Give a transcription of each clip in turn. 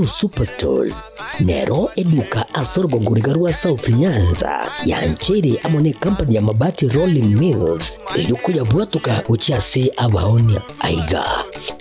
Superstores nero eduka asorgo ngurigarua South Nyanza yanchiri amone company ya mabati Rolling Mills eyukuya bwatuka uchiase abaonia aiga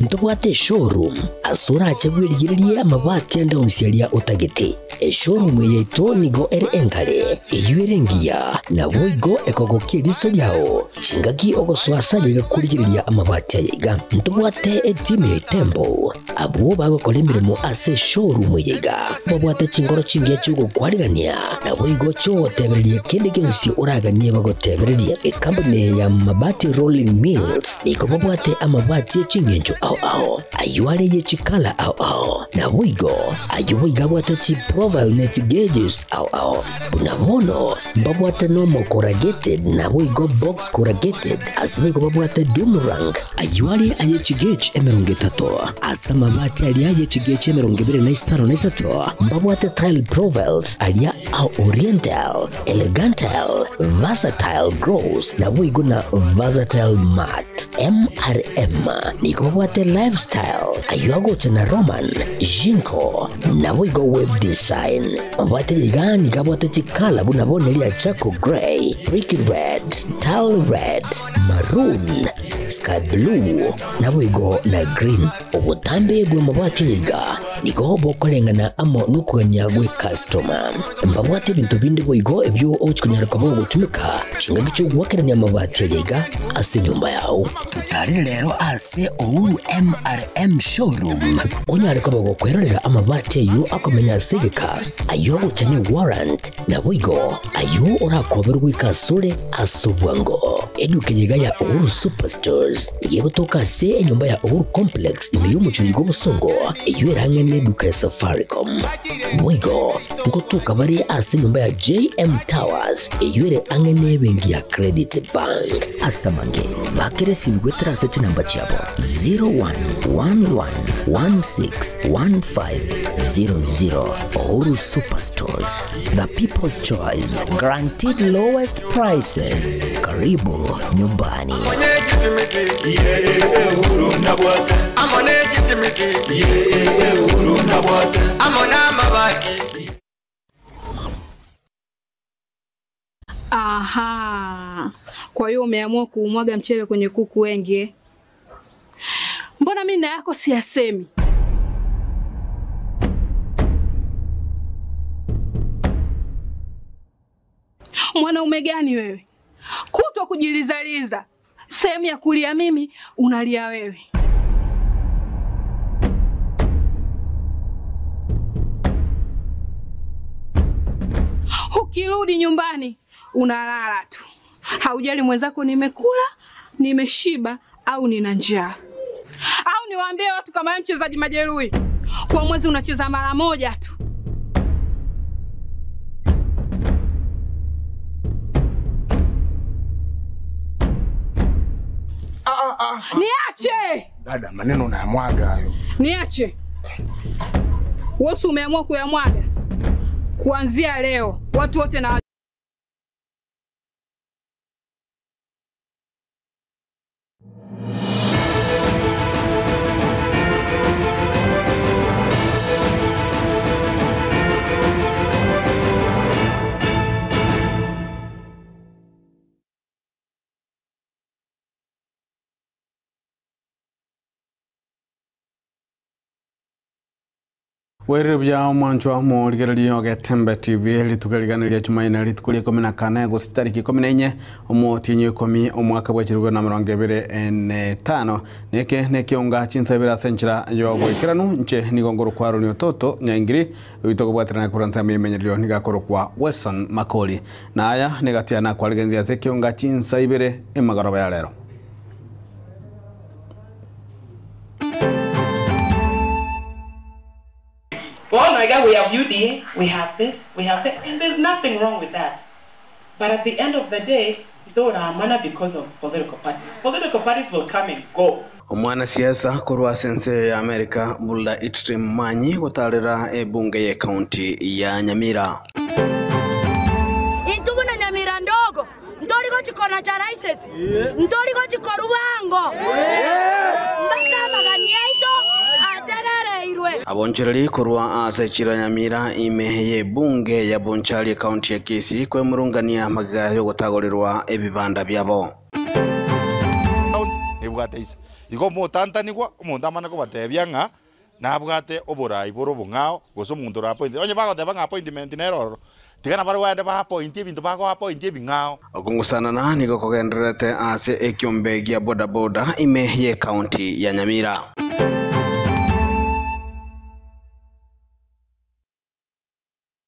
ntobwate showroom asura achagwirigirie amabati anda umsialia utagete showroom yeito nigo ere enkale eyuerengia na boigo ekogokie riso yao chingaki ogoswasa yiga kurigiriria amabati aiga ntobwate team Tembo abo bagokora imirimo ase showroom yiga babwate chingoro chingiye cyugo kwarigania na boigo cyo tebererie kindi kinsi uraganie bagotebererie company ya mabati Rolling Mills niko babwate amabati chingenjo ao ayuare ye chikala ao na boigo ayuiga bwate chi profile net gauges ao unabono babwate no corrugated na boigo box corrugated asimigo babwate Dumarang ayuare aye chigage emerongetato asama mabati aliaye chigage emerongibire na isaro na isato babwate tile profiles alia au oriental elegantal versatile gross na boigo na versatile mat MRM niko babwate lifestyle ayuago tena Roman Jinko na boigo web design babwate yigani kabwate chikala bunabone lia Chaco Gray brick red tile red maroon sky blue na boigo na green obutambe bwe mabwate yiga niko bokolengana amo nukuganya gwe customer mbabwate bintu bindi boigo ebyo ochikunyara kabo gutumika chinga gicho gwakeranya mabwate yiga ase nyumba yao tutari rero ase Uhuru MRM showroom unyare kabo gukwerera amabwate yu akomenya sigika ayo uchanye warrant na boigo ayo urakoberwa ikasure asubwango eduke yiga ya Uhuru Superstores yegotoka se nyumba ya Uhuru Complex imiyumu chuyigo busongo eyuerangene duka ya Safaricom boigo ngotoka bari ase nyumba ya JM Towers eyuere angene bengi ya Credit Bank asamange bakere simgwetera seti namba chabo 0111161500 Uhuru Superstores, the people's choice, guaranteed lowest prices. Karibu nyumbani. Aha, kwa hiyo umeamua kuumwaga mchele kwenye kuku wengi. Mbona mimi na yako siyasemi? Mwanaume gani wewe? Kutwa kujilizaliza. Sehemu ya kulia mimi, unalia wewe. Ukirudi nyumbani, unalala tu. Haujali mwenzako nimekula, nimeshiba au nina njaa. Au niwaambie watu kama mchezaji majeruhi. Kwa mwezi unacheza mara moja tu. Niache! Dada, maneno unayamwaga hayo. Niache. Wewe umeamua kuyamwaga. Kuanzia leo watu wote na Were bya mwanchwa mo ligerali Tembe TV litukaligana Jumaine litukulie 14 Agosti tariki 14 omotinyo 10 omwaka wa 2025 neke kionga chinsabira senchira yo gwikiranu nche nigongoro kwaro ni ototo nyangiri witoko bwatirana kuranza memenyeryo nigakoro kwa Wilson Makoli na aya negatiana kwaliganira se kionga chinsabire emagaro ya lero. Well, my God, we have UDA, we have this, we have that, and there's nothing wrong with that. But at the end of the day, don't amana because of political parties. Political parties will come and go. Omwana siasa kurwa sense ya Amerika Bulda Extreme Manyi gutarira ebunge ye county ya Nyamira. Intubuna Nyamira ndogo, ndoli go chikona cha races, ndoli go chikorubango. Mbaka magania ito atarare irwe. abonchereri kurwa asechira Nyamira imeye bunge ya Bonchari county ya Kisii kwe murungania magiga yo gutagorerwa ebibanda byabo ebwateisa igo mutanta nigwa umuntu amana ko batebya nga nabwate oborai boro bungao goso muntu ra point onye bagoteba nga appointment neroro tigana bari wende ba point ebintu bago appoint ebingao okungusana na nigo kogenderete ase ekyombe gya boda boda imeye county ya Nyamira.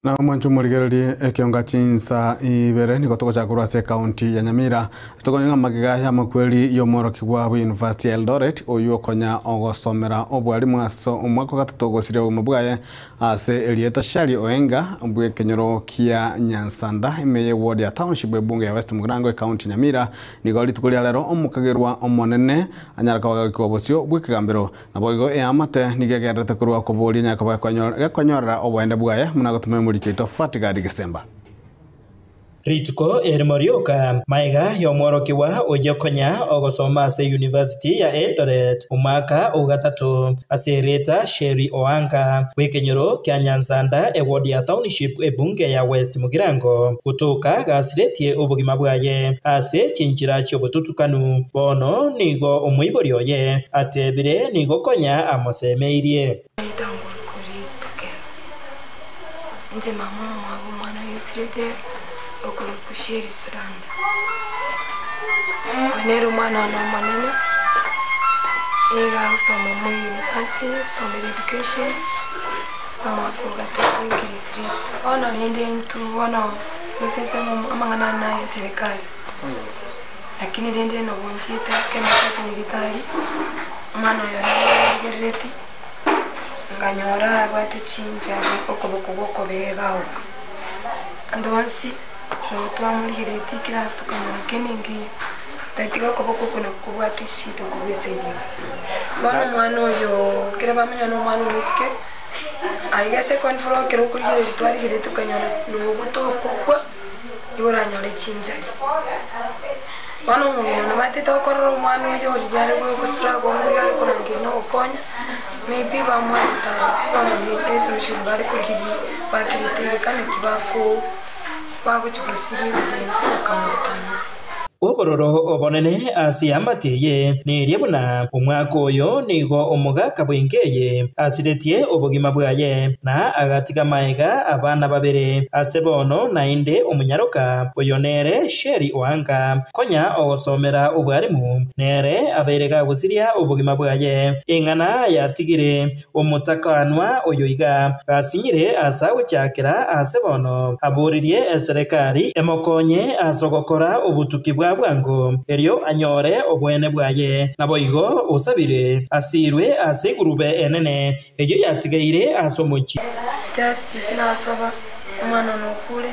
Na mwanchu murigereri ekionga chinsa ibere niko toko chakuru se county ya Nyamira stokonga magiga ya makweli yomoroki wa University Eldoret oyo konya ogosomera obwali mwaso umwako gatotogosire umubwaye ase Elieta Shari Oenga mbwe kenyoro kia Nyansanda imeye ward ya township bunge ya West Mugirango county Nyamira niko litukuli alero omukagerwa omonene anyaraka wagako bosio bwikagambiro naboigo eamate nigegerete kurwa kubuli nyakaba kwanyora obwende bwaye munagotume Kito Fatigadi Gisemba. Rituko Ermorioka maiga yomworokiwa oyokonya ogosoma ase University ya Eldoret umwaka ugatatu asereta Sheri Oanga wekenyoro kya Nyansanda eward ya township ebunge ya West Mugirango kutoka gasiretie obugima bwaye ase chinchira chobututukanu bono nigo omwiborioye atebire nigo konya amosemeirie nze mama wabo mwana yesirede okolo kusheri siranda wanero mwana na manene ega usoma mu university soma education mama ko gatatu street ona nende into ona usese amangana na ya serikali lakini nende no bonjita kama kwenye gitari mwana yoreti nganyora abate chinja okoboko begao andonsi no twamuri hireti class tukanyora keningi tatiga okoboko kuna kubwate shito kubeseni bana mwana oyo kira bamenya no mwana ulisike aiga second floor kiro kuri twari hireti tukanyora no gutoko kwa yoranyore chinjali bana mwana no matete okorro mwana oyo rijare go struggle ngo yari kurangirira no konya maybe bamwita bana ni resolution bari kurikiji bakirite kana kibako baguchikosiri evidence bakamutanze obororo obonene asiamateye niriebuna umwaka oyo nigo omugaka bwengeye asiretie obugima bwaye na agatiga maiga abana babere asebono nainde omunyaroka oyonere Sheri Oanga konya ogosomera obwarimu nere aberega gusiria obugima bwaye engana yatigire omutakanwa oyoiga asinyire asawe cyakera asebono aburirie serikali emokonye asogokora obutuki bwango eryo anyore obwene bwaye naboigo usabire asirwe asegurube enene ejo yatigaire asomochi justice nasaba umwana nokule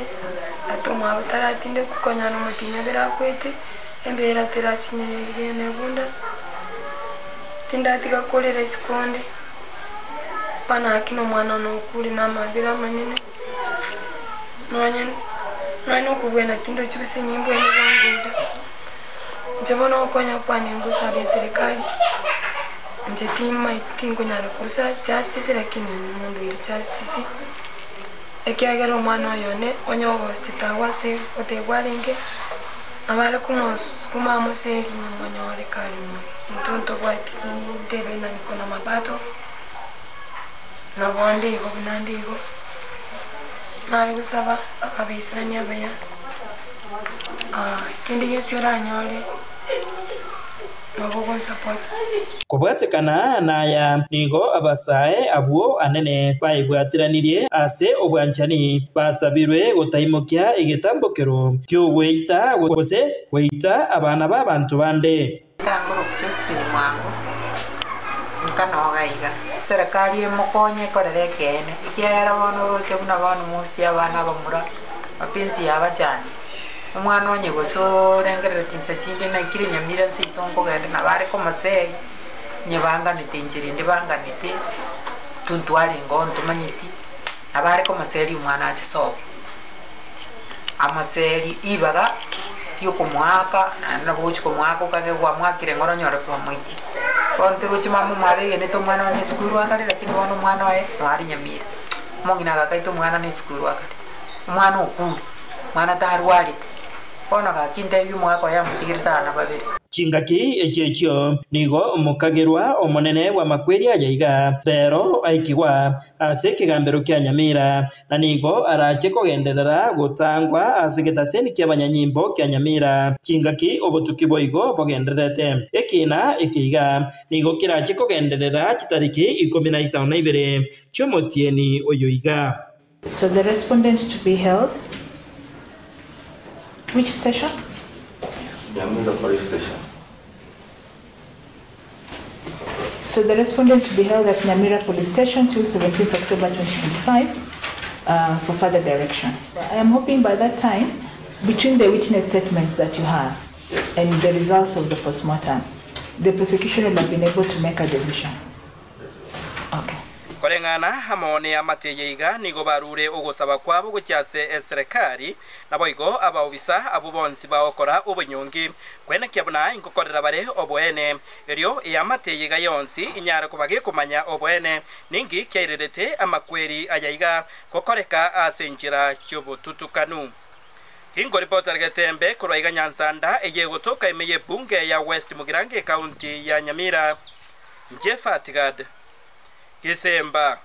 atoma abataratinde kukonya no mutinya berakwete embera terachine nebunda tindatiga kolera isikonde pana akino mwana nokule na mabira manene no kubwena tindo chusi nyimbo enegangunda njabona okonya kwane ngusa ya serikali nje tima itingo nyara kurusa justice lakini mundu ili justice ekiagero mwana yone onyogo sitawase otebwalenge abale kuma museri nyamonyore kali mtunto bwati debe na nikona mabato na bonde iko binandiko nari gusaba abisani abaya kindi yose oranyole nogo support kubwatekana naya nigo abasae abuo anene baibwatiranirie ase obwanchani basabirwe gutaimukya igitambokero ky'ogweita gose weita abana b'abantu bande kangoro Josephine Mwango nkanoga serikali emukonye korere kene ikiera bono rose kuna bantu musti abana bamura apensi yabajani umwana onye goso rengerera tinsa chinde na kiri Nyamira nsitongo gende na bare ko maseri nyebanga nitinjiri ndibanga niti tuntwali ngonto manyiti abare ko maseri umwana atiso amaseri ibaga yuko mwaka na buchi ko mwaka kage kwa mwakire ngoro nyore kwa mwiti on turuchi mamu mwabe ne to mwana ne skuru akali lakini wono mwana wae wari Nyamira mongi na kakaito mwana ne skuru akali mwana okulu mwana tarwali ona ka kinteyu mwako ya mutigirita na babiri chingaki echechio nigo mukagirwa omonene wa makweri ajaiga rero aikigwa ase kigambero kya Nyamira na nigo arache kugenderera gutangwa ase gitaseni kya banyanyimbo kya Nyamira chingaki obutuki boigo bogenderete ekina ekiga nigo kirache kugenderera chitariki 12 chomotieni oyoiga. So the respondents to be held. Which station? Nyamira Police Station. So the respondent to be held at Nyamira Police Station till 17th October 2025 for further directions. I am hoping by that time, between the witness statements that you have and the results of the postmortem, the prosecution will have been able to make a decision. Okay. Korengana hamone amateyeiga nigo barure ogosaba kwabo gucyase eserekari naboigo abaobisa abo bonsi baokora obunyongi kwene kyabuna inkokorera bare oboene erio yamateyeiga yonsi inyara kubage kumanya oboene ningi kyairerete amakweri ayaiga kokoreka asenjira cyobututukanu. Hingo reporter Getembe kuraiga Nyansanda eyegotoka emeye bunge ya West Mugirange County ya Nyamira. Jeff Atigad Kisemba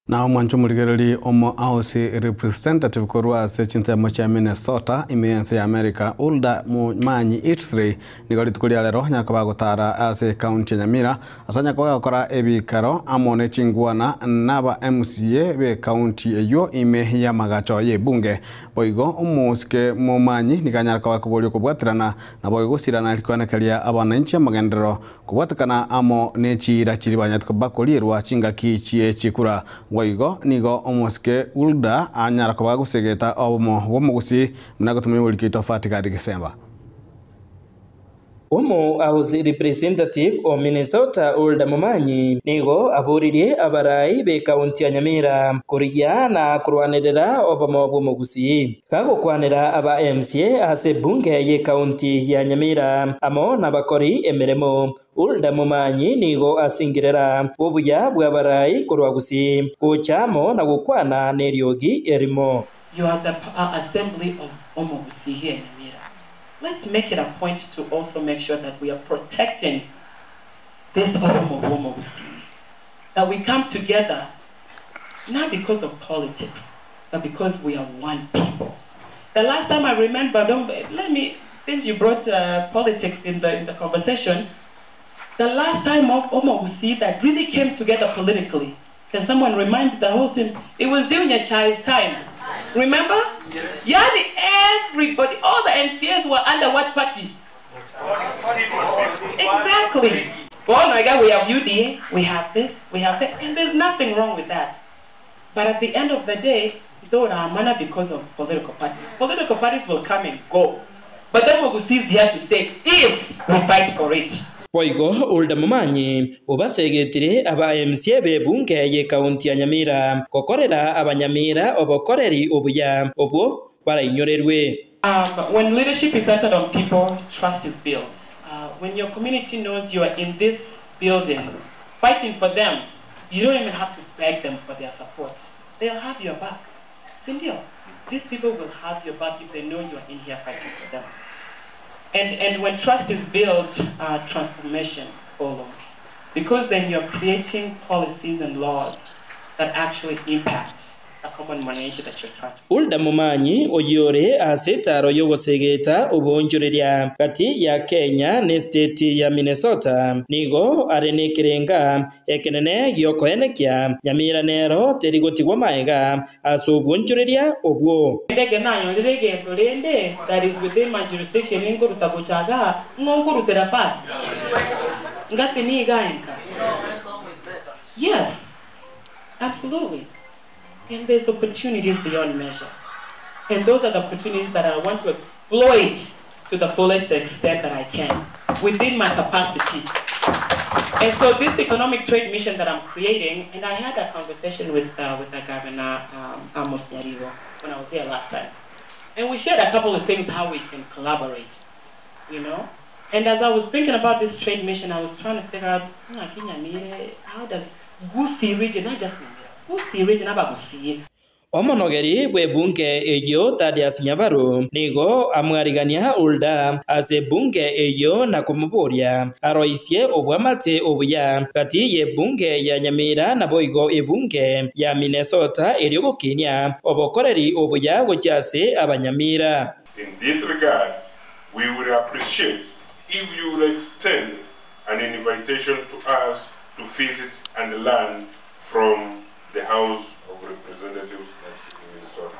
na mwancho muligereri omo House representative korwa se chinsemo cha Minnesota imiense ya America Ulda Mumanyi H3 nigori tukulia lero nyakaba gutara ase county Nyamira asanya kwa gukora ebikaro amone chingwana naba MCA be county eyo ime ya magacho ye bunge boigo umuske Mumanyi niganyara kwa kubulyo kubwatirana na boigo sirana likonekelia abananchi magendero kubwatikana amo nechira chiribanya tukabakolirwa chingaki chie chikura Waigo nigo omoske Ulda anyara kwa gusegeta omo womugusi mnagotumye ulikito fatika Disemba. Omo House representative o Minnesota Ulda Mumanyi nigo aburirie abarai be county ya Nyamira kurigia na kurwanirira obomo bw'omugusi kago kwanira aba MCA ase bunge ye county ya Nyamira amo nabakori emeremo Ulda Mumanyi nigo asingirira obuya bw'abarai kurwagusi kuchamo na gukwana neryogi erimo. You are the assembly of Omogusi here in Nyamira. Let's make it a point to also make sure that we are protecting this Omogusi. That we come together, not because of politics, but because we are one people. The last time I remember, since you brought politics in the conversation, the last time Omogusi that really came together politically, can someone remind the whole team? It was during a child's time. Remember? Yeah, everybody, all the MCAs were under what party? Exactly. Well, my God, we have UDA, we have this, we have that, and there's nothing wrong with that. But at the end of the day, though Ramana because of political parties. Political parties will come and go. But then Omogusi is here to stay if we fight for it. Boigo Ulda Mumanyi ubasegetire aba MCA be bunge ye county ya Nyamira kokorera abanyamira obokoreri obuya obwo barainyorerwe. When leadership is centered on people, trust is built. When your community knows you are in this building fighting for them, you don't even have to beg them for their support. They'll have your back. Sindio, these people will have your back if they know you are in here fighting for them. And when trust is built, transformation follows. Because then you're creating policies and laws that actually impact the common mwananchi that you're trying to. Ulda Mumanyi oyore asetaro yogosegeta ubonjoreria kati ya Kenya ne state ya Minnesota nigo arenekerenga ekenene gyokoenekya Nyamira nero terigotigwa maega asobonjoreria obwo. That is within my jurisdiction in Gurutagochaga, Ngurutera fast. Ngatini gainka. Yes, absolutely. And there's opportunities beyond measure. And those are the opportunities that I want to exploit to the fullest extent that I can, within my capacity. And so this economic trade mission that I'm creating, and I had a conversation with the governor, Amos Nyaribo, when I was here last time. And we shared a couple of things, how we can collaborate, you know? And as I was thinking about this trade mission, I was trying to figure out, how does Gusii region, not just Nyamira, Gusii region, how about Gusii? Omonogeri bwebunge eyo Thaddeus Nyabaru nigo amwarigania Ulda ase bunge eyo na kumuburia aroisie obwamate obuya kati ye bunge ya Nyamira na boigo ebunge ya Minnesota eriogokinia obokoreri obuya gochase abanyamira. In this regard, we would appreciate if you will extend an invitation to us to visit and learn from the House of Representatives in Minnesota.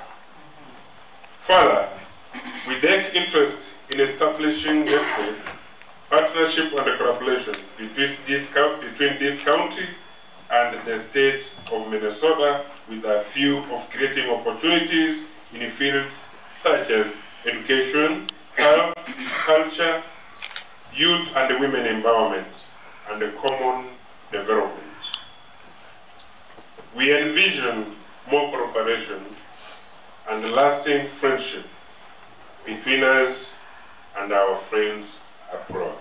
Further, we take interest in establishing network, partnership and collaboration between this county and the state of Minnesota with a view of creating opportunities in fields such as education, health, culture, youth and women empowerment, and the common development. We envision more cooperation and lasting friendship between us and our friends abroad.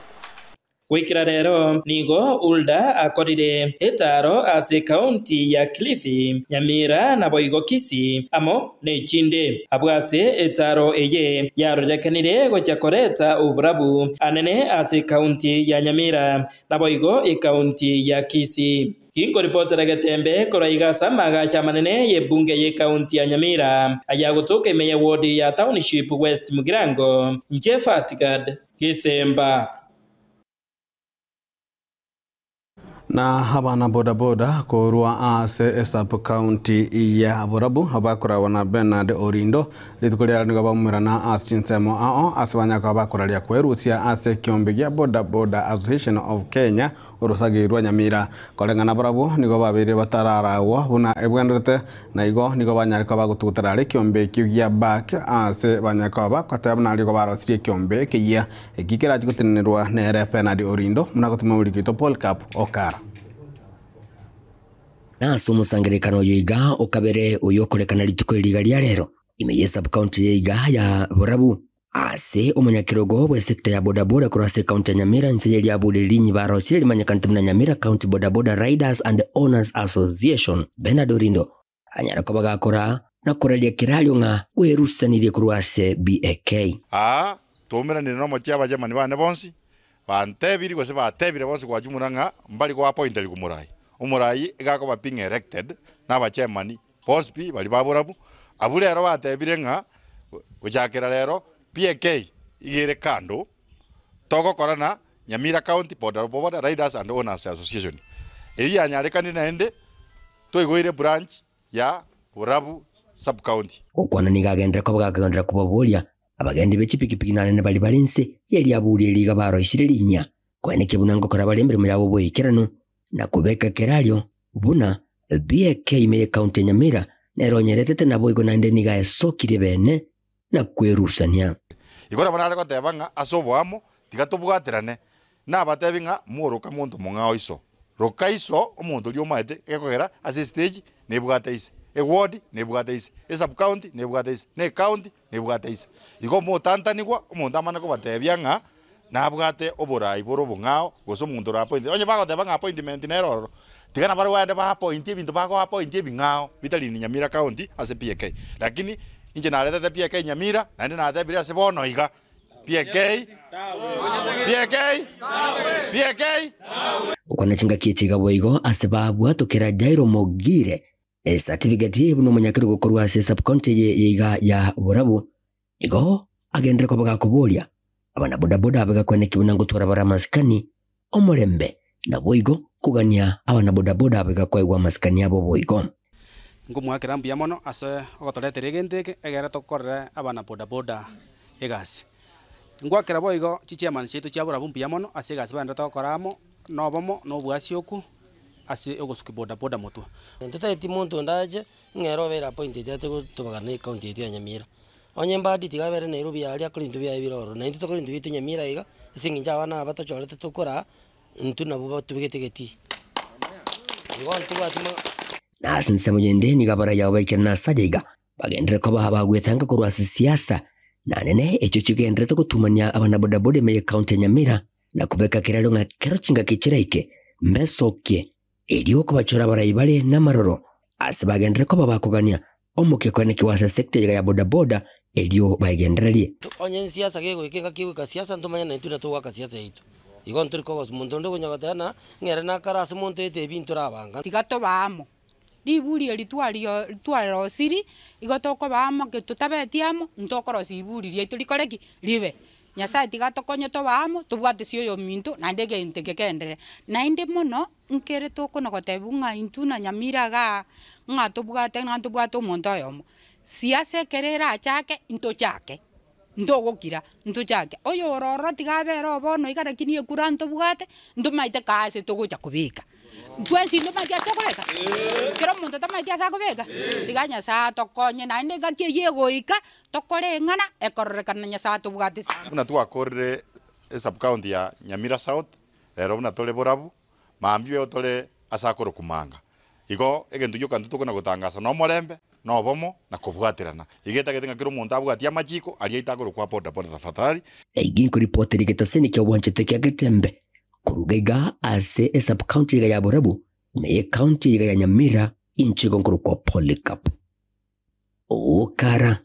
Wikira rero nigo Ulda akorire etaro ase county ya Kilifi, Nyamira na boigo Kisii amo nechinde abwase etaro eye yarorekanire gochakoreta uburabu anene ase county ya Nyamira na boigo county ya Kisii. Kingo reporter Gatembe koraiga samaga chamanene ye bunge ye county ya Nyamira ayagotoke meya ward ya Township West Mugirango Njefatigad Kisemba. Na abana bodaboda korwa ase sub county ya Burabu abakora wana Bernard Orindo litukulia nigo bamumirana asinsemo ao asibanyaka abakoralia kwerusia ase kiombe gya bodaboda Association of Kenya urusagirwa Nyamira kolengana Burabu nigo babire batararawo buna ebwendete na igo nigo banyarika bagututarari kiombe kigya back ase banyaka bakotabna nigo barosirie kiombe kiya ekikira gikutinirwa nere Bernard Orindo munagotuma urikito Paul Cup Okara na sumusangirikano yiga okabere uyokorekana lituko iliga lya rero imeye sub county yiga ya Burabu ase omunyakirogo bwe sekta ya bodaboda kurase county ya Nyamira nseje lya bude linyi barosire limanyakantumna Nyamira County Bodaboda Riders and Owners Association Bernard Orindo anyara ko bagakora na koralia kiralyo nga werusanire kurwase BAK tumira ni no cyaba jamani bane bonsi bantebiri gose batebire bonsi kwa jumuranga mbali kwa appointed kumurai umurai igako baping elected n'abachemani pospi bali baburabu abule ero batebire nga gujakira rero PK igire kando toko korana Nyamira County Bodaboda Riders and Owners Association eyi anyarikani nende toigoire branch ya Burabu sub county okwana nigagendera ko bagagendera kubabolia abagendi bechipikipiki nane bali balinse yeli abuli liga baro ishirilinya kwene kibunango kora balembere mu yabo boyikirano na kubeka keralyo buna BAK imeye county Nyamira neronyerete na boigo nande niga esokire bene na kwerusania igora banale ko tebanga asobwamo tigatubwaterane na batebinga muruka muntu mungao iso rokaiso omuntu lyo maite ekogera ase stage nebwateise ward nebwateise sub county nebwateise ne county nebwateise igo mutantanigwa omuntu amana ko batebyanga nabwate oborai boro bungao goso muntu ra point onye bago tebanga appointment neroro tigana bari wande ba appoint bintu bago appoint bingao bitali ni Nyamira County ase PK lakini inje naleta PK Nyamira nande nate bira se bono iga PK ukona chinga kichiga boigo ase babwa tokera Jairo Mogire certificate buno munyakiro gokorwa ase sub county yiga ya Burabu igo agendere ko bagakubolia abana bodaboda bagakwene kibuna ngutwara bara maskani omurembe na boigo kugania abana bodaboda bagakwegwa maskani abo boigo ngumwakira mbia mono ase ogotoretere genteke egera tokorera abana bodaboda egasi ngwakira boigo chichairman chetu chia Burabu mbia mono ase egasi banda tokoramo nobomo nobwasi oku ase ogosuki bodaboda motu ntutaiti muntu ndaje ngero bera appointed ate gutubagana county ya Nyamira onye mbadi tigabere Nairobi ali akulindu bya ibiroro na into kulindu bitu Nyamira iga singinja wana batochorete tukora ntuna buba tubigetegeti igo ntubatima na sinse mujende ni gabara yawe baikena sajaiga bagendere ko bagwetanga kurwasa siasa na nene echo chigendere to kutumanya abana bodaboda meye county Nyamira na kubeka kiraro nga kero chinga kichiraike mbesokie elio kubachora baraibale na maroro asibagendere ko babakugania omuke kwene kiwasa sector ya bodaboda elio bagendererie onye siasa gego ikeka kiwika siasa ntumanya na ituna tuwaka siasa yitu igo nturiko muntu ndo kunyagotana ngere na karase muntu ete bintu rabanga tigato bamo libuli elitwaliro siri igotoko bamo ketutabetiamo ntokoro sibuli lyetulikoreki libe Nyasaye tigatokonye to bamo tubwate cio mintu na ndege ntekekendere na inde mono nkere toko no gotebunga intu na nyamiraga nga tubwate omuntu oyomo siasa kerera chake into chake ndogokira into chake oyo ororo tigabero bono igarekinie kuranto bwate ndumaite kaase togocha kubika twesi ndumaite togoeka kero muntu tamaite asa kubika tiganya sa tokonye na inde gatie yegoika tokorengana ekorrekana Nyasaye tubwate una twakorre sub county ya Nyamira South ero una tole borabu maambio tole asakoro kumanga igo egentu yo kantu tukona gutangasa no morembe no bomo na kubwatirana igeta getenga kiro muntu abwatia machiko ali itagoro kwa boda tafadhali eiginko reporter getaseni kya wanchete kya getembe kurugaiga ase sub county ya borabu me county ya Nyamira inchi gonkoro kwa Polycarp okara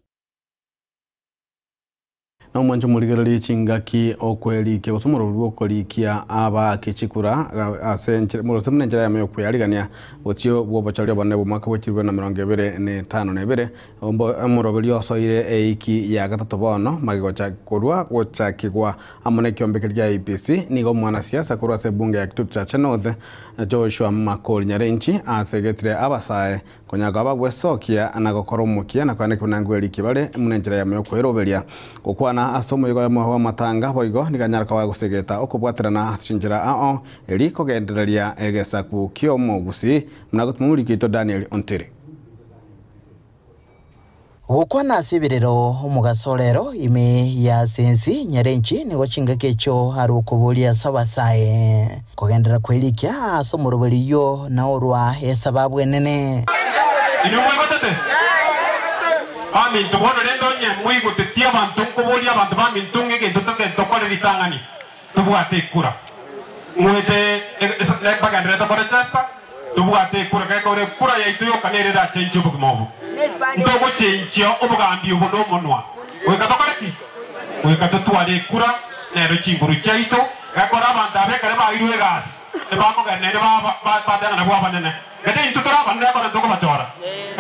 na mwanjo muligereri chingaki okweli ke osomoro rwokolikia aba kichikura ase murosemne njira ya meyo kuyarigania otio bwobachalya bane bumaka bwechirwe na 25 ombo murobeli osoire eiki ya gatatu bono magigocha kurwa gocha kigwa amone kyombekeria IPC nigo mwana siasa kurwa se bunge ya kitutu cha North Joshua Makori Nyarenchi asegetire abasae konyaga bagwesokia anagokoromukia na kwane kunangweli kibale munenjira ya meyo kweroberia gukwana asomo yigo ya matanga boigo niganyaraka wa gusegeta okubwatirana ashinjira ao eri kogendereria egesaku kyo mogusi mnagotumurikito Daniel Ontiri gukwana sibirero umugasorero ime ya sensi Nyarenchi nigo chingakecho harukubulia sabasae kogendera kwelikia asomorobeli yo na orwa esababu enene Ami tubono lendo nye mwigo tetia bantu kubolia bantu ba mintunge ke tutoke tokole litangani tubuate kura mwete bagandre to korechasta tubuate kura ka kore kura ya ituyo kanerera chencho bukmobu ndogo chencho obugambi obodo monwa weka tokoreki weka tutuale kura nero chimburu chaito ka kora bantu abe kare ba irwe gas e ba ko ganne ba dana bwa banene kete intutora banne ko ndo ko bachora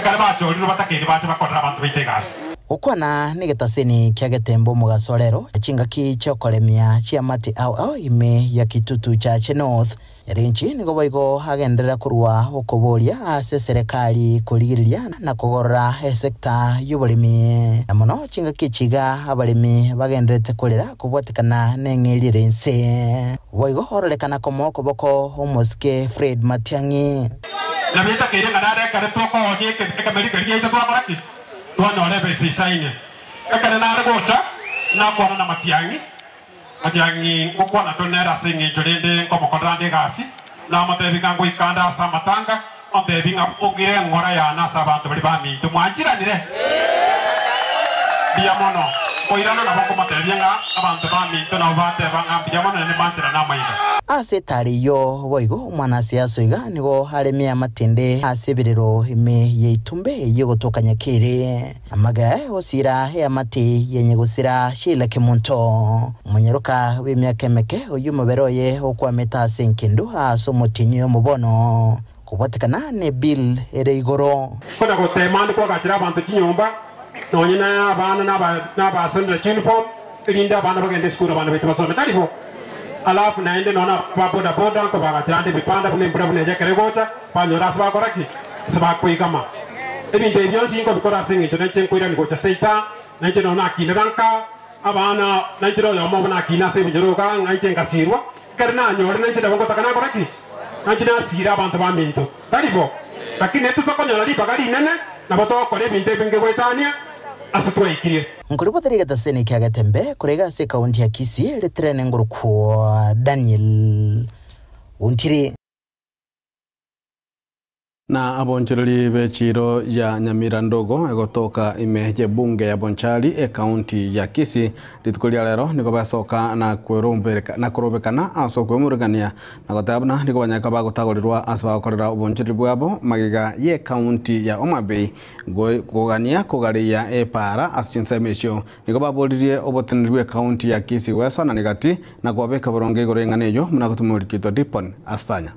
kare ba chori no batake ba bakora bantu bite gas ukwana nigetaseni kya getembo mugasorero chingaki chokolemia chiamati au ime ya kitutu cha North Nyarenchi nigo boigo hagendera kurwa okobolia ase serikali kuligiriria na kugorora sekta y'uburimi na mono chingaki chiga abalimi bagenderete kolera kubwatikana neng'elire nse boigo horolekana komo koboko omoske Fred Matiang'i na beta kire ngana kare toko oje ke kameri kariye to akoraki tuanyore besi saine ekane na regota na kwana na Matiang'i kokwana tonera singi jolende komo kodande gasi na matebi kango ikanda sa matanga matebi ngapugire ngora ya na sabantu bali bami tumwanjira nire biamono koirana na boko matebi nga abantu bami to na bate banga biamono ne bantira na maiga ase tariyo boigo mwana siasa iga nigo haremia matende asebirero ime yeitumbe yegotokanya kire amaga osira ya mati yenye gusira shila kimunto munyeruka w'imyaka meke uyu muberoye okwa meta senkindu asomutinyo mubono kubatikana ne bill ere igoro koda ko temande ko gachira abantu kinyomba nonyina abana na basondra uniform ilinda abana bagende skulu abana bitu basome talipo alafu naende nona boda ko bagachande bipanda bune mbura bune jekere gocha panyora saba koraki saba kuigama ebinde byonzi ngo bikora singi to nche kuira ni gocha seita nche nona kinranka abana nche ro yomo bana kina se bijuruka nche ngasirwa karna nyore nche da ngota kana koraki nche na sira abantu ba minto talipo lakini etu soko nyora lipa gari nene na boto kore binde binge goitania asitwa ikirie Nkuripotere getaseni kya getembe kurega se kaunti ya Kisii letrene nguruku Daniel Ontiri Na abonchereri bechiro ya Nyamira ndogo egotoka imeje bunge ya Bonchari county ya Kisii ritukulia lero niko basoka na kurobekana aso kwemurugania na gotabna niko banyaka bagotagolirwa asaba gokorera obonchereri bwabo magiga ye county ya Homa Bay kugania kugaria epara asinsemesho niko babolirie oboteneri county ya Kisii weso na negati na kwabeka boronge gorenganeyo muna gutumurikito Dipon Asanya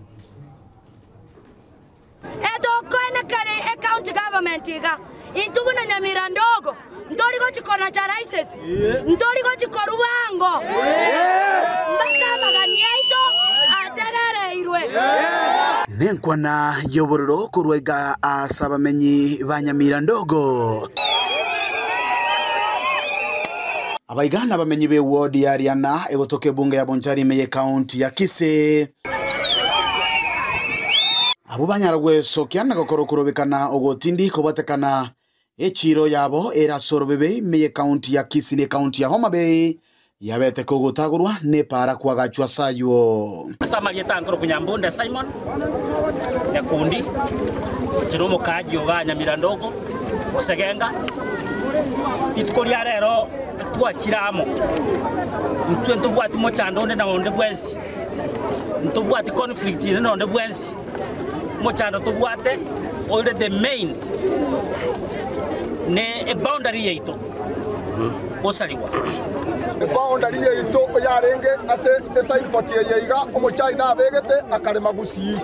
county government iga intubu na Nyamira ndogo ndoli go chikona cha races ndoli go chikorubango mbaka magania ito ategereirwe nenkwana yobororo kurwega asabamenyi ba Nyamira ndogo abaigana bamenyi be ward ya Ariana egotoke bunge ya Bonchari meye county ya Kisii abo banyaragwe sokiana gokoro kurobekana ogotindi kobatekana echiro yabo era sorbebe meye county ya Kisii ne county ya Homa Bay yabete kogotagurwa ne para kwagachwa sayo Samarieta ngoro kunyambonda Simon ya kundi chiromo kaji oba Nyamira ndogo osegenga itukoria rero twakiramo ntwe ntubwati mo chandone na onde bwensi ntubwati conflict na onde bwensi mochando tubwate all the main ne a boundary yeito osaliwa a boundary yeito yarenge ase sign party yeiga omochai na begete akare magusi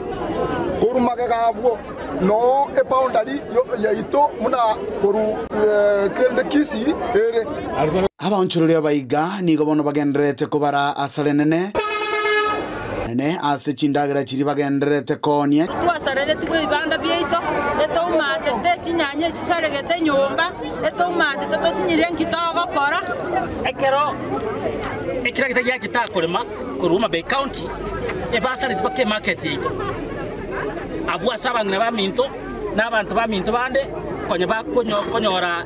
kurumage gabwo no a boundary yeito muna koru kende Kisii ere abanchururi abaiga nigo bono bagendrete kubara asalenene ne ase chindagira chiri bagendrete konie twasarere twe ibanda byeito eto umate te chinyanye chisaregete nyomba eto umate to sinyire nkitogo kora ekira gitagia kitakurima kuruma Bay County ebasare tibake market yeito abua sabangna ba minto n'abantu ba minto bande konye ba konyora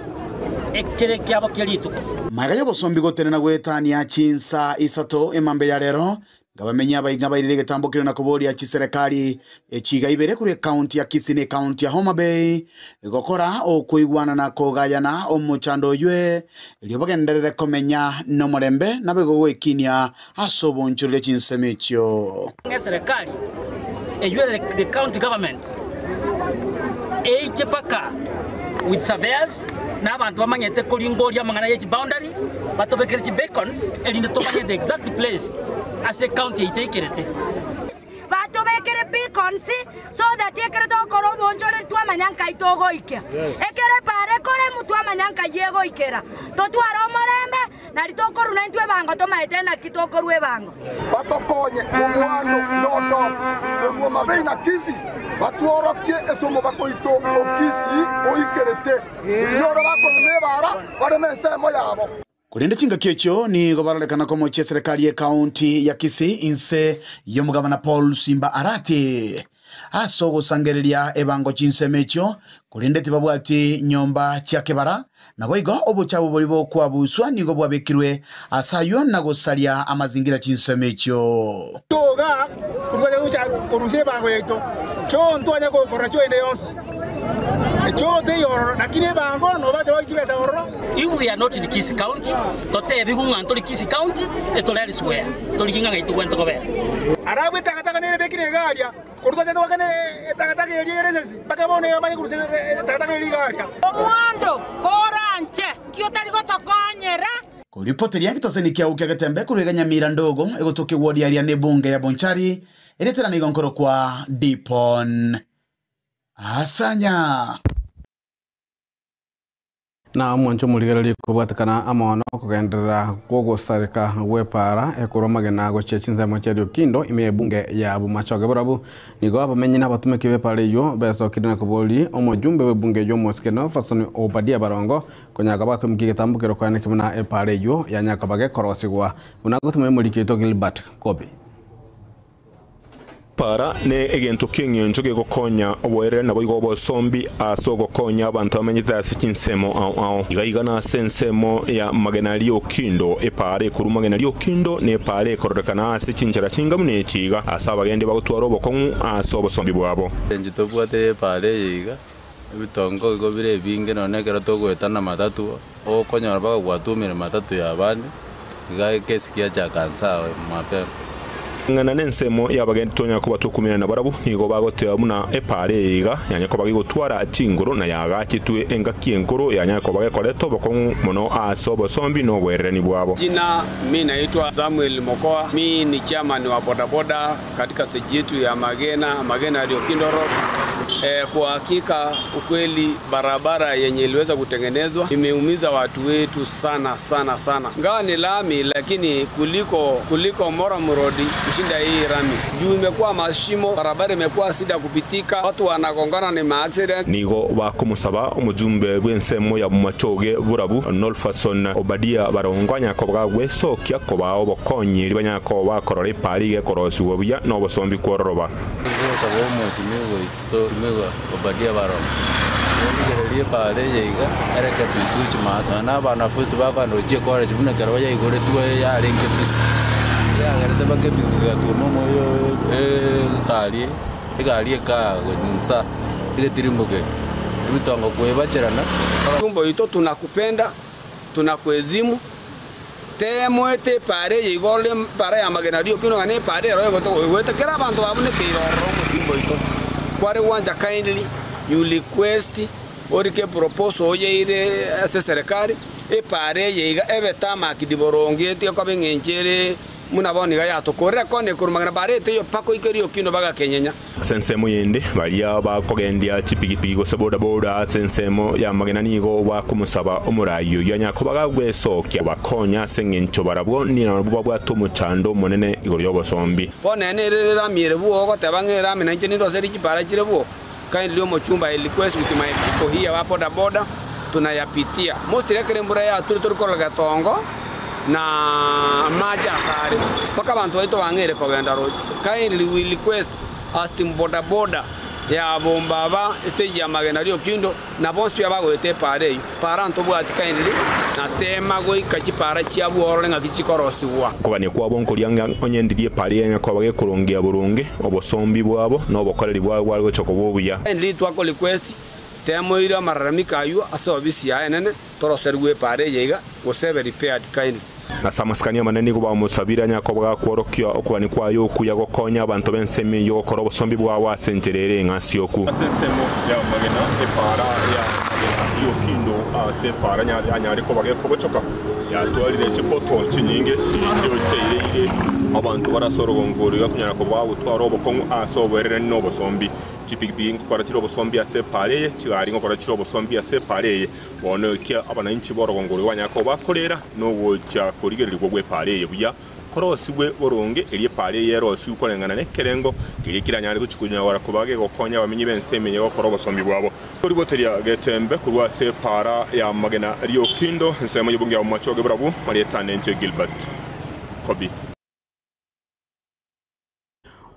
ekire kyabo kirituko magayo bosombi gotene na gwetania chinsa isato emambe ya rero gabamenya abainga bairire getambukire na kuboria chiserekali echiga ibere kuri county ya Kisii ne county ya Homa Bay gokora okuigwana na kogayana omuchando ywe ilio bagenderere komenya no murembe na begogwekinia asobonchurire chinsemechyo serikali eywe the county government eichepaka with surveyors na abantu bamanyete kuringoria mangana ye boundary batobekere chi beacons elinde tomanye the exact place as a county itekerete batobekere beacons so that ekere to koro bonjore twa manyanka itogo ikia ekere pare kore mutu amanyanka yego ikera to twara omorembe na litokoru na ntwe bango to maete na kitokoru ebango batokonye omwano ndoto eruo Mabei na Kisii batworokie esomo bakoito okisi oikerete yoro bakome bara bare mensemo yabo kurinde chinga kyecho ni gobaralekana komo che serikali ya county ya Kisii inse yomugabana Paul Simba Arati asogo sangereria ebango chinsemecho kurinde tibabwati nyomba chiakebara na boigo obuchabu bolibo kwabuswa nigo bwabekirwe asayo na gosalia amazingira chinsemecho toga kurwaje ucha kuruse bango yeto cho ntwanya ko koracho ende yonsi echo de yoro lakini bango no baje bakibesa oro if we are not in Kisii County tote bigunga ntoli Kisii County etolari square tolikinga ngaitu kwento kobe arabe takataka nene bekire garia kurwaje to wakane takataka yerezesi bakabone yabanye kuruse takataka yerigaria omwando koranche kiotari gotokonyera kuripoti yake taseni kia ukia gatembe kurega Nyamira ndogo egotoke ward ya Ariana bunge ya Bonchari eretera ni gonkoro kwa Dipon Asanya na mwancho muligereri kubatakana amono kugendera gogosarika wepara ekuromage na gochechinza mwacherio kindo ime bunge ya Bumachoge borabu nigo abamenyi na batumeke bepare yo beso kidina kuboli omojumbe we bunge yo moskeno fasoni obadia barongo konyaga bakumkige tambukero kwane kimna epare yo yanyakabage korosigwa unagotume mulikito Gilbert Kobe para ne egento kingencho ge gokonya obwere nabo igobo sombi aso gokonya abantu amenyita asikinsemo ao igaiga na sensemo ya magenali okindo epare kuru magenali okindo ne pare korodekana asikinchara chingamune chiga asaba gende bagutwara obokon aso bosombi bwabo njito bwate pare yiga bitongo go bire binge none kera to gwetana matatu okonyora baga gwatumira matatu ya bandi iga kesikia cha kansawe mapema ngana nensemo yabagenda tonya ko batukumira na barabu nigo bagoteya muna epare iga yanya ko bagitwara chingoro na yaga kitwe enga kienkoro yanya ko bagekoreto bokon mono aso bosombi no wereni bwabo. Jina mimi naitwa Samuel Mokoa, mimi ni chairman wa bodaboda katika stage yetu ya Magena Rio Kindoro. Kwa hakika ukweli barabara yenye iliweza kutengenezwa imeumiza watu wetu sana. Ngawa ni lami lakini kuliko Moram Road kushinda hii rami. Juu imekuwa mashimo, barabara imekuwa sida kupitika, watu wanagongana ni ma-accident. Nigo bakumusaba umujumbe w'ensemo ya mumachoge burabu Nolfason Obadia barongwanya ko bwagwe sokya ko bawo bokonyi libanya ko bakorore parige korosi wobuya no bosombi kororoba. Sabo mwesimigo ito migo Obadia baron. Ngerelie pale yiga ereke bisuchi mata na banafusi bakando je college bune karwa ya igore tuwe ya renge bisi. Ya garete bake biga tunomo yo kali ka gonsa ile tirimboge bitongo kwebacherana tumbo ito tunakupenda tunakuezimu temwete pare yigole pare ya Magena Rio Kindoro ngane pare royo goto wete kera bantu babune kiro romo tumbo ito kware wanja kindly you request orike propose oyeire ase serikali pare yiga ebetama kidiborongete ko bengenchere muna boni ga yatokore kone kurumagana barete yo pako ikerio kino baga kenyenya sensemo yende balia bakogendia chipigipigi go boda sensemo ya Magena nigo bakumusaba omurayo yanya ko bagagwe sokya bakonya sengencho barabwo ni nabo bwatumuchando monene igoryo bosombi ponene rera mire buo ko tabangera mina nje ndo seri kipara chire buo kindly omo chumba request with my people here wa boda tunayapitia most rekere mbura ya turikolo gatongo na maja sare paka bantu waito wangere ko genda road kindly we request as team boda ya bombaba stage ya Magena Rio Kindoro na bonsi yabago ete pare paranto bwa kindly na tema go ikachipara chia buoro nga kichikorosi bwa kobane kwa bonko lyanga onyendirie pare yanya ko bage kurongea burunge obosombi bwabo no bokoreri bwabo algo chokobuya kindly twako request temo ira mararamika ayu asobisi ya enene toroserwe pare yega gosebe repaired kindly na samaskania maneni ko bamusabira nyako bwa kworokya okubani kwayo kuya gokonya abantu bensemi yo koro bosombi bwa wasenjerere ngasyoku sensemo ya Magena epara ya Rio Kindoro se para nya ariko bage ko bocoka ya twalire chipoto chinyinge cyo cyeye abantu barasorogongorira kunyara ko bawo twaro bokongu asoberere no bosombi chipigbi ngokora chiro bosombi asepareye chigari ngokora chiro bosombi asepareye bono kya abana inchi borogongorira wanyako bakorera no wocha korigerirwa gwe pareye buya korosigwe boronge eliye pareye rosi ukorengana nekerengo kirikiranyari kuchikunya wara kubage gokonya bamenyi bensemenye gokora bosombi bwabo kuri boteria getembe kurwa se para ya Magena Rio Kindoro nsemo yibungi ya machoge brabu Marietane nje Gilbert Kobi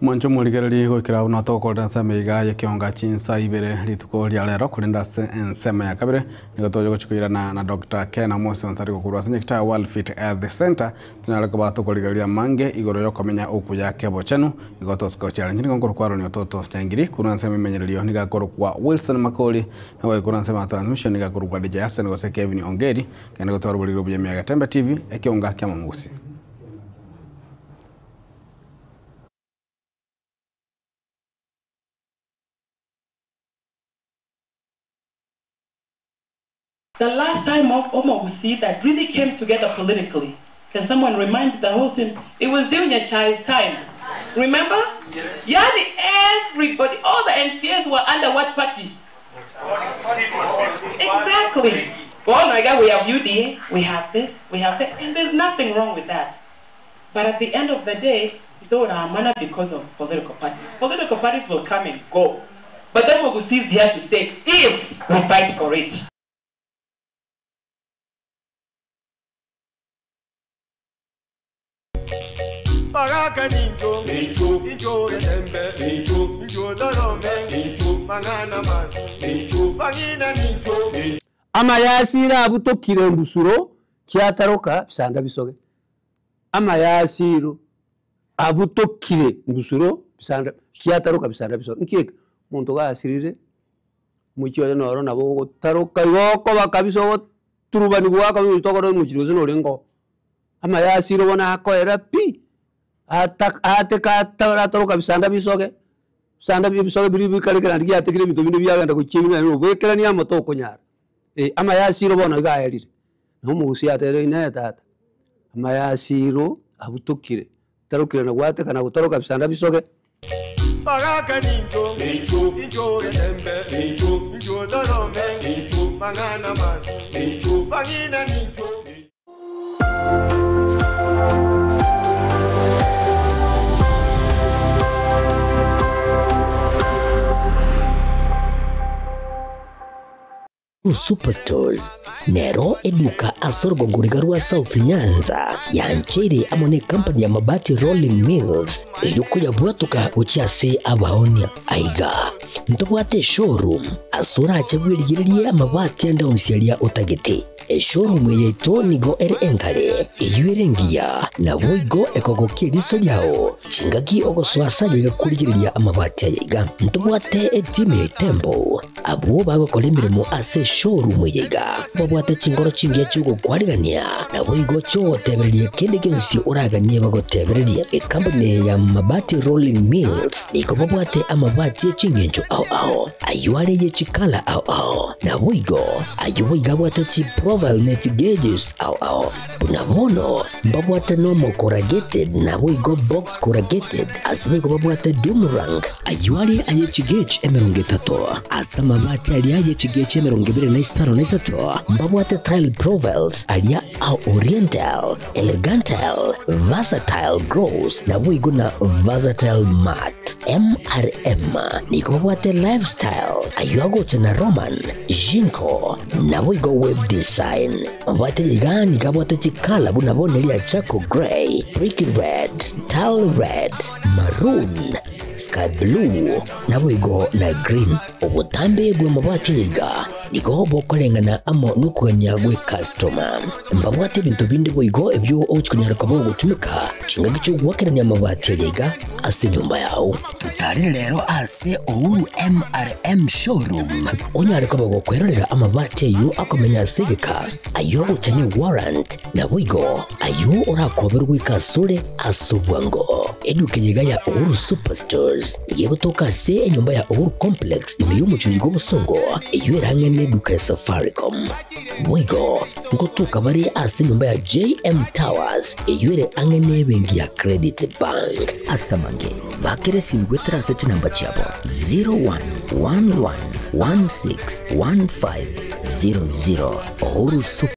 Mwancho muligereri gwikira una tokorera nsema iga ya kionga chinsa ibere rituko ria lero kulinda nsema ya kabire nigotoje guchikirana na Dr. Ken Amosi ontari gukurwa senyekta World Fit at the Center tunyala ko batokorigeria mange igoro yo komenya oku ya kebo chenu igotosko challenge ngongoro kwaro ni ototo changiri kuna nsema imenyererio niga kwa Wilson Makoli hawa kuna nsema transmission niga kwa DJ Arsen go Kevin Ongeri kana gotwara buliro bya Miaga Tembe TV ekionga kya Mamusi. The last time Omobusi that really came together politically, can someone remind the whole team? It was during Nyachai's time. Remember? Yani everybody, all the MCAs were under what party? Exactly. Oh my God, we have UDA, we have this, we have that, and there's nothing wrong with that. But at the end of the day, don't amana because of political parties. Political parties will come and go. But then Omobusi is here to stay if we fight for it. Baraka ninjo, ninjo remembe, ninjo dorome, mangana mani, bangina ninjo. Ama yasira abutokire mbusuro kyataroka bisanda bisoge. Ama yasiro abutokire mbusuro bisanda kyataroka bisanda bisoge. Nkeka muntu gasirire mucyo noro nabo taroka yoko bakabisogo turubani gwaka bitokoro muchirozo norengo. Ama yasiro bona akoera pi ateka taroka bisanda bisoge. Bisanda bisoge biri bikarekera ndiye atekire bito bino byaganda kuchimina no bekera ni amotoko nyara. Ama yasiro bona gaerire. No mugusi atere ine tata. Ama yasiro abutokire. Tarokire na gwate kana gutaroka bisanda bisoge. Baraka ninjo, ninjo remembe, ninjo dorome, mangana mani, bangina ninjo. Superstores Nero eduka asorgo ngurigarua South Nyanza yanchere amone company ya mabati Rolling Mills ilikuya bwatuka uchiase abaonia aiga ntobwate showroom asura achagwirigirie amabati anda umsialia utagete showroom yeto nigo ere engale iyuerengia na boigo ekogokie riso yao chingaki ogoswasa yiga kurigiriria amabati aiga ntobwate etime tembo abo bagokora imirimo ase showroom yiga babwate chingoro chingia chugo kwarigania na boigo cho tebererie kende gensi uraganie bagotebererie company ya mabati Rolling Mills niko babwate amabati chingenjo ao ayuare ye chikala ao na boigo ayuiga bwate chi profile net gauges ao bunabono babwate normal corrugated na boigo box corrugated asimigo babwate Dumarang ayuare aye chigage emerongetato asama mabati alia aye chigage emerongibire na isaro na isato babwate tile profiles alia au oriental elegantal versatile gross na boigo na versatile mat MRM niko babwate lifestyle ayuago chana Roman Jinko na boigo web design babwate yigani kabwate chikala bunabone lia Chaco Grey Brick Red Tile Red Maroon Sky Blue na boigo na green obutambe bwe mabwate yiga niko bokolengana amo nukanya gwe customer mbabwate bintu bindi boigo ebyo ochikunyara kabo gutumika chinga gicho gwakeranya mabwate yiga ase nyumba yao tutari rero ase Uhuru MRM showroom onyare kabo gukwerera amabwate yu akomenya segeka ayo uchane warrant na boigo ayo urakoberwa ikasure asubwango edukenyiga ya Uhuru Superstores yego toka se nyumba ya Uhuru Complex imiyumu chuligo musongo iyo erangene duka ya Safaricom boigo ngotuka bari ase nyumba ya JM Towers iyo ere angene bengi ya Credit Bank asamange bakere simgwetera ase namba chabo 0111161500 Uhuru Super